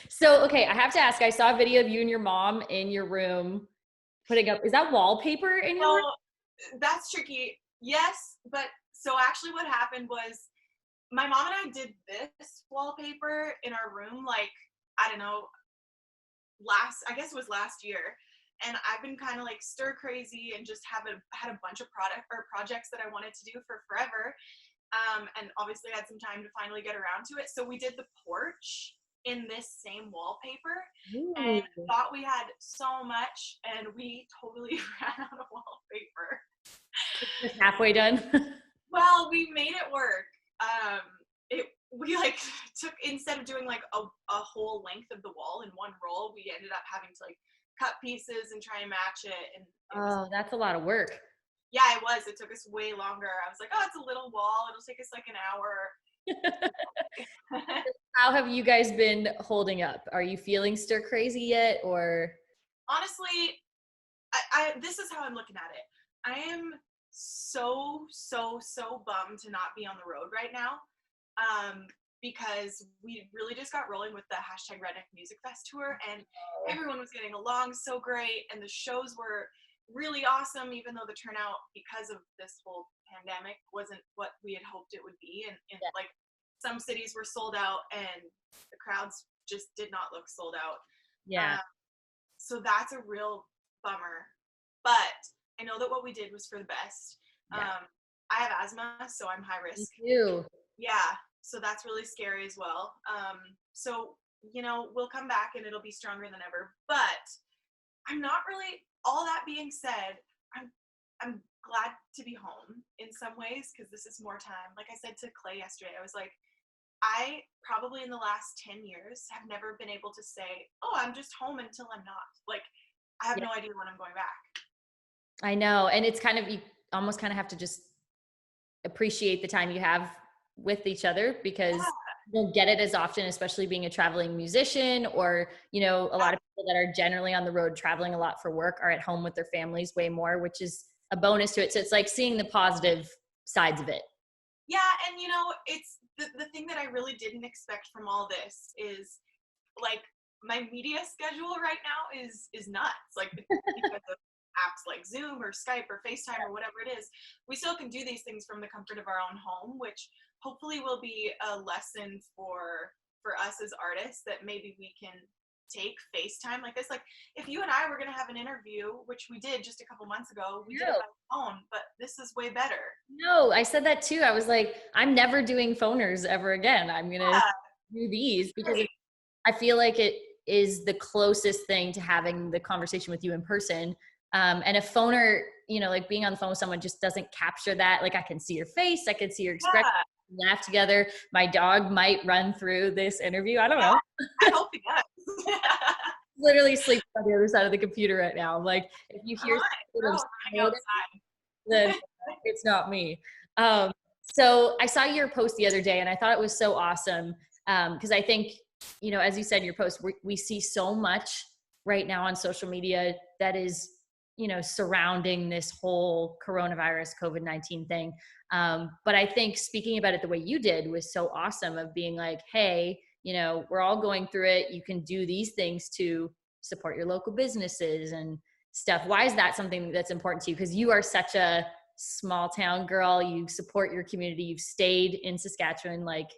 So, okay, I have to ask, I saw a video of you and your mom in your room putting up, is that wallpaper in your room? So that's tricky. Yes, but so actually what happened was my mom and I did this wallpaper in our room, like, I don't know, I guess it was last year. And I've been kind of like stir crazy and just had a bunch of projects that I wanted to do for forever. And obviously I had some time to finally get around to it. So we did the porch in this same wallpaper Ooh, and thought we had so much, and we totally ran out of wallpaper. just halfway done. Well, we made it work. We like took, instead of doing like a whole length of the wall in one roll, we ended up having to like cut pieces and try and match it. And it was, Oh, that's a lot of work. yeah, it was. It took us way longer. I was like, oh, it's a little wall. It'll take us like an hour. How have you guys been holding up? Are you feeling stir crazy yet, or? Honestly, this is how I'm looking at it. I am so bummed to not be on the road right now. Because we really just got rolling with the #Redneck Music Fest tour, and everyone was getting along so great, and the shows were really awesome, even though the turnout, because of this whole pandemic, wasn't what we had hoped it would be. And Yeah. like some cities were sold out, and the crowds just did not look sold out. Yeah. So that's a real bummer. But I know that what we did was for the best. Yeah. I have asthma, so I'm high Me risk. too. Yeah, so that's really scary as well. So we'll come back and it'll be stronger than ever. But I'm not really. All that being said, I'm glad to be home in some ways because this is more time. Like I said to Clay yesterday, I was like, I probably in the last 10 years have never been able to say, oh, I'm just home until I'm not. Like, I have Yeah. no idea when I'm going back. I know. And it's kind of, you almost kind of have to just appreciate the time you have with each other Yeah, because you don't get it as often, especially being a traveling musician or, a yeah, lot of people that are generally on the road traveling a lot for work are at home with their families way more, which is a bonus to it. So it's like seeing the positive sides of it. yeah. And it's the thing that I really didn't expect from all this is like my media schedule right now is nuts. Like because of apps like Zoom or Skype or FaceTime or whatever it is, we still can do these things from the comfort of our own home, which hopefully will be a lesson for us as artists that maybe we can take FaceTime like this. Like if you and I were going to have an interview, which we did just a couple months ago, we did it No, by phone, but this is way better. no, I said that too. I was like, I'm never doing phoners ever again. I'm going to Yeah, do these because great. I feel like it is the closest thing to having the conversation with you in person. And a phoner, like being on the phone with someone just doesn't capture that. Like I can see your face, I can see your expression, Yeah, laugh together. My dog might run through this interview. I don't know. I hope it does. Literally sleeps on the other side of the computer right now. Like if you Come hear on, sort of girls, hang snorting, then outside. it's not me. So I saw your post the other day and I thought it was so awesome. Because I think, as you said, your post, we see so much right now on social media that is, surrounding this whole coronavirus COVID-19 thing. But I think speaking about it the way you did was so awesome of being like, hey, we're all going through it. You can do these things to support your local businesses and stuff. Why is that something that's important to you? Because you are such a small town girl. You support your community. You've stayed in Saskatchewan. Like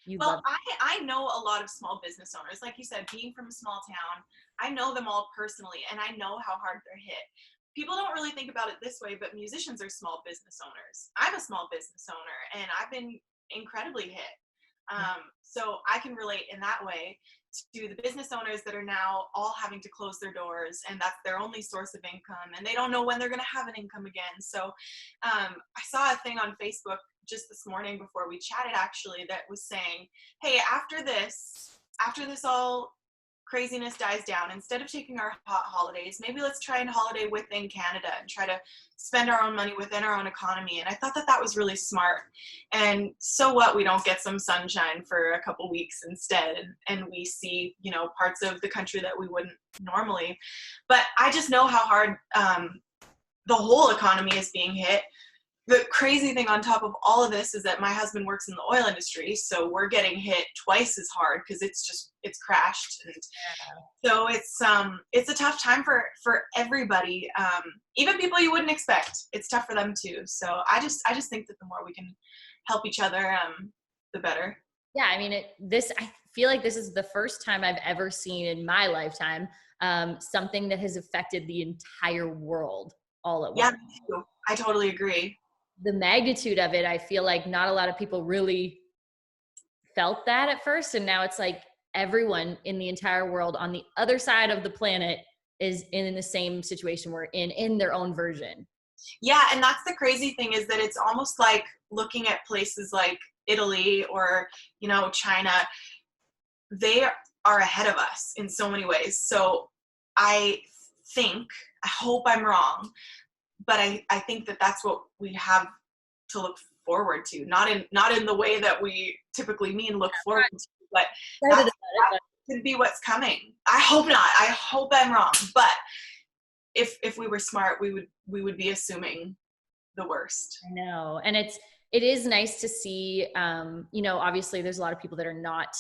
you love Well, I know a lot of small business owners. Like you said, being from a small town, I know them all personally, and I know how hard they're hit. People don't really think about it this way, but musicians are small business owners. I'm a small business owner, and I've been incredibly hit. it. So I can relate in that way to the business owners that are now all having to close their doors, and that's their only source of income, and they don't know when they're going to have an income again. So I saw a thing on Facebook just this morning before we chatted actually that was saying, hey, after this all craziness dies down, instead of taking our hot holidays, maybe let's try and holiday within Canada and try to spend our own money within our own economy. And I thought that was really smart. And so what, we don't get some sunshine for a couple weeks instead, and we see parts of the country that we wouldn't normally. But I just know how hard the whole economy is being hit. the crazy thing on top of all of this is that my husband works in the oil industry, so we're getting hit twice as hard because it's crashed, and so it's a tough time for everybody. Even people you wouldn't expect, it's tough for them too. So I just think that the more we can help each other, the better. Yeah, I mean, I feel like this is the first time I've ever seen in my lifetime something that has affected the entire world all at Yeah, once. me too. I totally agree. The magnitude of it, I feel like not a lot of people really felt that at first. And now it's like everyone in the entire world on the other side of the planet is in the same situation we're in their own version. Yeah, and that's the crazy thing, is that it's almost like looking at places like Italy or, China. They are ahead of us in so many ways. So I I hope I'm wrong, but I think that that's what we have to look forward to. Not in the way that we typically mean look forward to, but that could be what's coming. I hope not. I hope I'm wrong. But if we were smart, we would be assuming the worst. I know. And it is nice to see, obviously there's a lot of people that are not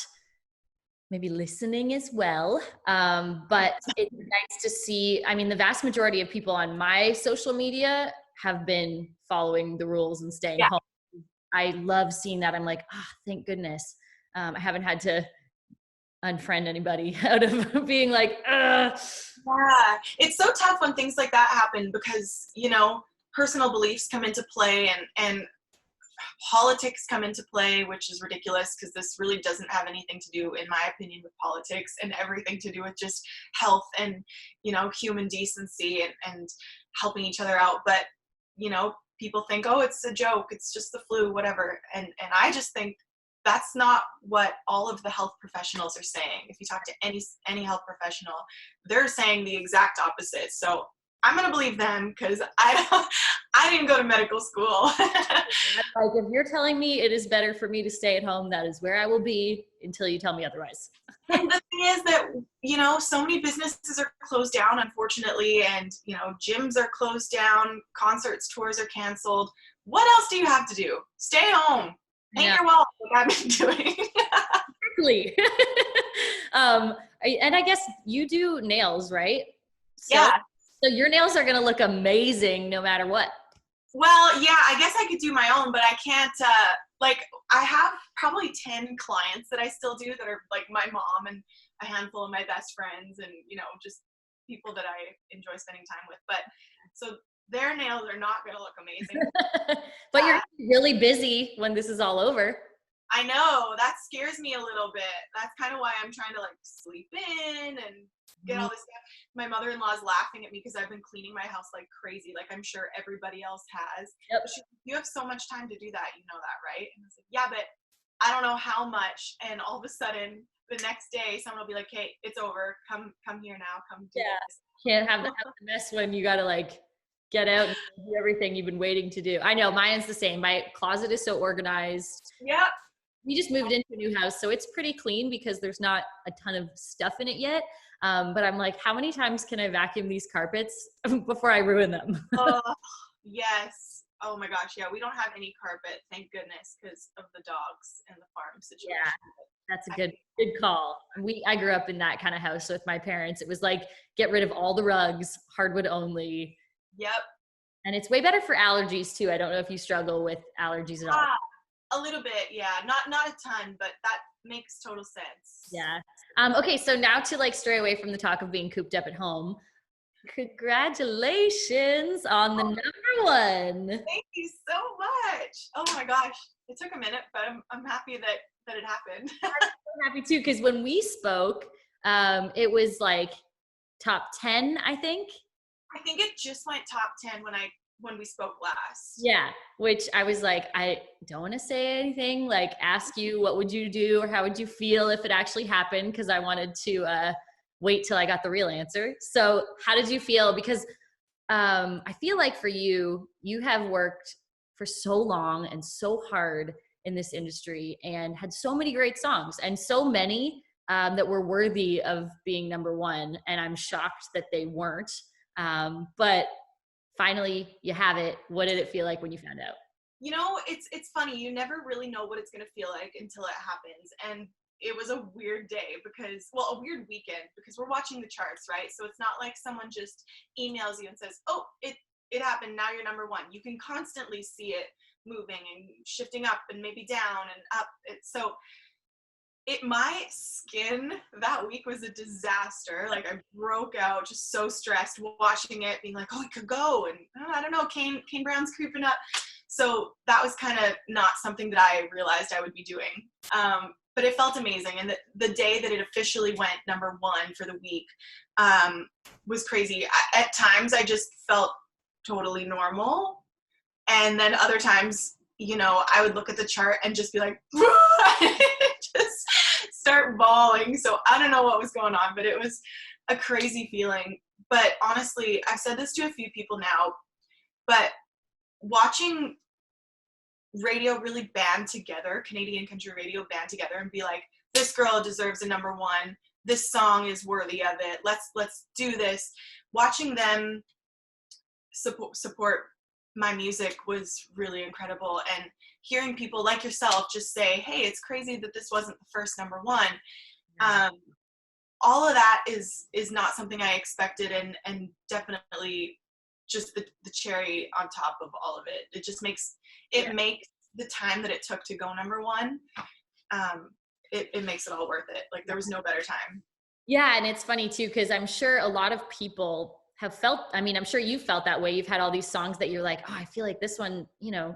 maybe listening as well. But it's nice to see, I mean, the vast majority of people on my social media have been following the rules and staying home. I love seeing that. I'm like, thank goodness. I haven't had to unfriend anybody out of being like, ugh. Yeah, it's so tough when things like that happen because, personal beliefs come into play, and politics come into play, which is ridiculous because this really doesn't have anything to do, in my opinion, with politics, and everything to do with just health and, human decency and helping each other out. But, people think, oh, it's a joke, it's just the flu, whatever. And I just think that's not what all of the health professionals are saying. If you talk to any health professional, they're saying the exact opposite. So I'm going to believe them because I didn't go to medical school. Like, if you're telling me it is better for me to stay at home, that is where I will be until you tell me otherwise. And the thing is that, so many businesses are closed down, unfortunately, and, gyms are closed down, concerts, tours are canceled. What else do you have to do? Stay home. Paint your wall like I've been doing. Exactly. And I guess you do nails, right? Yeah. So your nails are going to look amazing no matter what. Well, yeah, I guess I could do my own, but I can't, I have probably 10 clients that I still do that are like my mom and a handful of my best friends and, just people that I enjoy spending time with. But so their nails are not going to look amazing. But you're really busy when this is all over. I know, that scares me a little bit. That's kind of why I'm trying to sleep in and get all this stuff. My mother-in-law is laughing at me because I've been cleaning my house like crazy, like I'm sure everybody else has. Yep. You have so much time to do that, you know that, right? And I was like, yeah, but I don't know how much. And all of a sudden, the next day, someone will be like, hey, it's over. Come here now. Come do this. Can't have the mess when you got to get out and do everything you've been waiting to do. I know, mine's the same. My closet is so organized. Yep. We just moved into a new house, so it's pretty clean because there's not a ton of stuff in it yet. But I'm like, how many times can I vacuum these carpets before I ruin them? Yes. Oh my gosh. Yeah, we don't have any carpet, thank goodness, because of the dogs and the farm situation. Yeah, that's a good call. I grew up in that kind of house with my parents. It was like, get rid of all the rugs, hardwood only. Yep. And it's way better for allergies too. I don't know if you struggle with allergies at all. A little bit, yeah. Not a ton, but that makes total sense. Yeah. Okay, so now to stray away from the talk of being cooped up at home. Congratulations on the number one. Thank you so much. Oh my gosh. It took a minute, but I'm happy that it happened. I'm so happy too, because when we spoke, it was top 10, I think. I think it just went top 10 when we spoke last. Yeah, which I was like, I don't want to say anything, ask you what would you do or how would you feel if it actually happened, because I wanted to wait till I got the real answer. So how did you feel? Because I feel like for you have worked for so long and so hard in this industry and had so many great songs and so many that were worthy of being number one. And I'm shocked that they weren't. But finally you have it. What did it feel like when you found out? It's funny. You never really know what it's going to feel like until it happens. And it was a weird day a weird weekend because we're watching the charts, right? So it's not like someone just emails you and says, "Oh, it happened. Now you're number one." You can constantly see it moving and shifting up and maybe down and up. My skin that week was a disaster. Like I broke out, just so stressed watching it, being like, "Oh, it could go," and I don't know, Kane Brown's creeping up. So that was kind of not something that I realized I would be doing. But it felt amazing, and the day that it officially went number one for the week was crazy. At times, I just felt totally normal, and then other times, I would look at the chart and just be like, just start bawling. So I don't know what was going on, but it was a crazy feeling. But honestly, I've said this to a few people now, but watching radio really band together, Canadian country radio band together and be like, this girl deserves a number one. This song is worthy of it. Let's do this. Watching them support my music was really incredible, and hearing people like yourself just say, "Hey, it's crazy that this wasn't the first number one." All of that is not something I expected, and definitely just the cherry on top of all of it. It just makes the time that it took to go number one. It makes it all worth it. Like there was no better time. Yeah, and it's funny too because I'm sure a lot of people have felt, I'm sure you felt that way. You've had all these songs that you're like, "Oh, I feel like this one,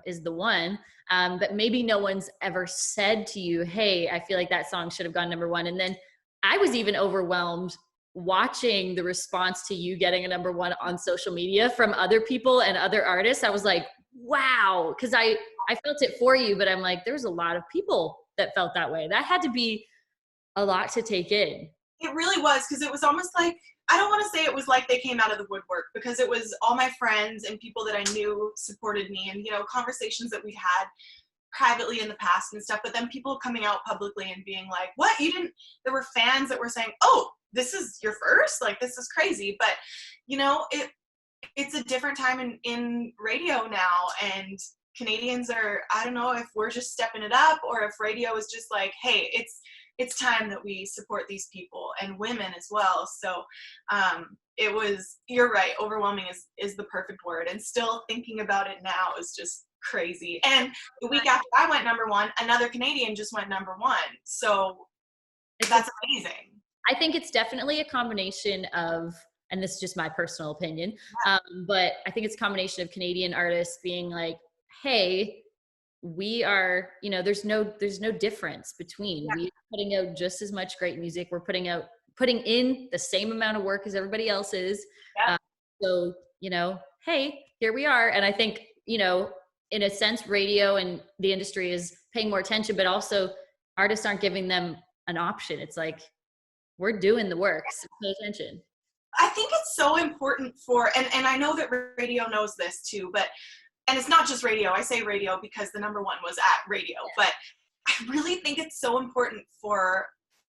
is the one." But maybe no one's ever said to you, "Hey, I feel like that song should have gone number one." And then I was even overwhelmed watching the response to you getting a number one on social media from other people and other artists. I was like, wow. Cause I felt it for you, but I'm like, there's a lot of people that felt that way. That had to be a lot to take in. It really was, because it was almost like, I don't want to say it was like they came out of the woodwork, because it was all my friends and people that I knew supported me, and conversations that we'd had privately in the past and stuff, but then people coming out publicly and being like, "What, you didn't?" There were fans that were saying, "Oh, this is your first? Like, this is crazy." But it's a different time in radio now, and Canadians are, I don't know if we're just stepping it up or if radio is just like, "Hey, it's time that we support these people and women as well." So it was, you're right, overwhelming is the perfect word, and still thinking about it now is just crazy. And the week after I went number one, another Canadian just went number one. So that's amazing. I think it's definitely a combination of, and this is just my personal opinion, but I think it's a combination of Canadian artists being like, "Hey, we are, there's no difference between, we are putting out just as much great music. We're putting in the same amount of work as everybody else is." So, hey, here we are. And I think, in a sense, radio and the industry is paying more attention, but also artists aren't giving them an option. It's like, we're doing the work, so pay attention. I think it's so important and I know that radio knows this too, and it's not just radio. I say radio because the number one was at radio, but I really think it's so important for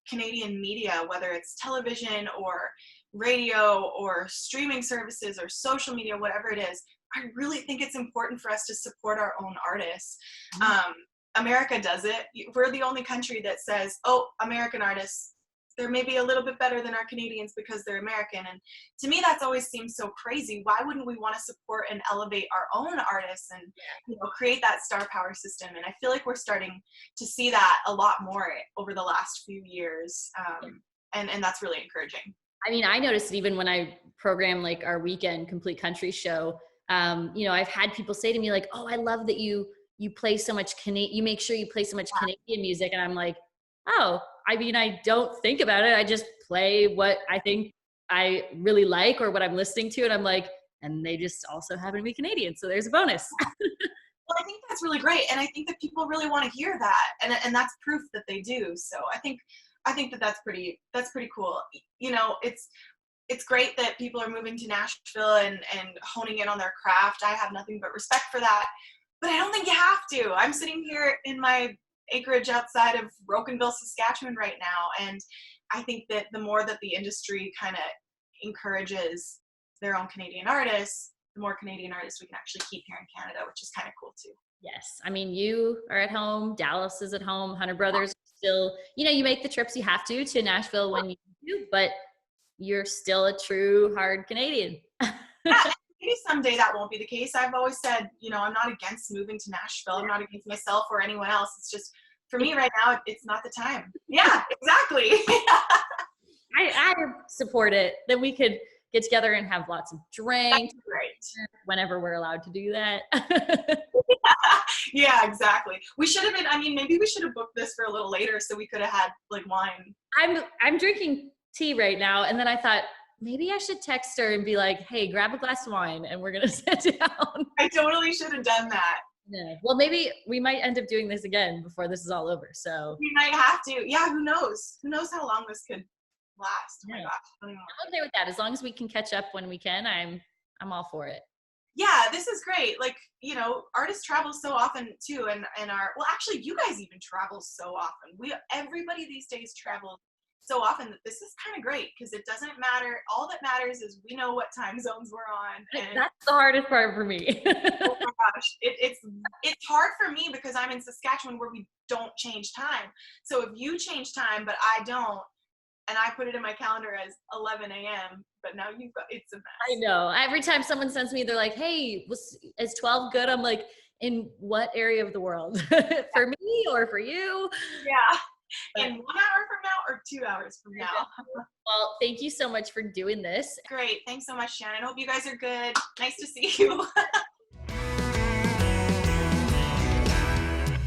Canadian media, whether it's television or radio or streaming services or social media, whatever it is. I really think it's important for us to support our own artists. America does it. We're the only country that says, "Oh, American artists, they're maybe a little bit better than our Canadians because they're American." And to me, that's always seemed so crazy. Why wouldn't we want to support and elevate our own artists and create that star power system? And I feel like we're starting to see that a lot more over the last few years. And that's really encouraging. I noticed it even when I program like our weekend complete country show. I've had people say to me like, "Oh, I love that you play so much you make sure you play so much Canadian music." And I'm like, "Oh, I don't think about it. I just play what I think I really like or what I'm listening to." And I'm like, and they just also happen to be Canadian. So there's a bonus. Well, I think that's really great. And I think that people really want to hear that. And that's proof that they do. So I think that's pretty cool. It's great that people are moving to Nashville and honing in on their craft. I have nothing but respect for that. But I don't think you have to. I'm sitting here in my acreage outside of Brokenville, Saskatchewan right now, and I think that the more that the industry kind of encourages their own Canadian artists, the more Canadian artists we can actually keep here in Canada, which is kind of cool too. Yes. I mean, you are at home. Dallas is at home. Hunter Brothers still, you make the trips you have to Nashville when you do, but you're still a true hard Canadian. Yeah, maybe someday that won't be the case. I've always said, I'm not against moving to Nashville. I'm not against myself or anyone else. It's just, for me right now, it's not the time. Yeah, exactly. I support it. Then we could get together and have lots of drinks. Great. Whenever we're allowed to do that. Yeah, exactly. We should have been, maybe we should have booked this for a little later so we could have had like wine. I'm drinking tea right now, and then I thought maybe I should text her and be like, hey, grab a glass of wine and we're gonna sit down. I totally should have done that. Yeah. Well, maybe we might end up doing this again before this is all over. So we might have to. Yeah, who knows? Who knows how long this could last? Oh my gosh. I'm okay with that. As long as we can catch up when we can, I'm all for it. Yeah, this is great. Like, artists travel so often too, and actually you guys even travel so often. Everybody these days travels so often that this is kind of great because it doesn't matter. All that matters is we know what time zones we're on. And that's the hardest part for me. Oh my gosh. It's hard for me because I'm in Saskatchewan where we don't change time. So if you change time, but I don't, and I put it in my calendar as 11 a.m., but now it's a mess. I know. Every time someone sends me, they're like, hey, is 12 good? I'm like, in what area of the world? For me or for you? Yeah. In 1 hour from now or 2 hours from now. Well, thank you so much for doing this. Great. Thanks so much, Shannon. Hope you guys are good. Nice to see you.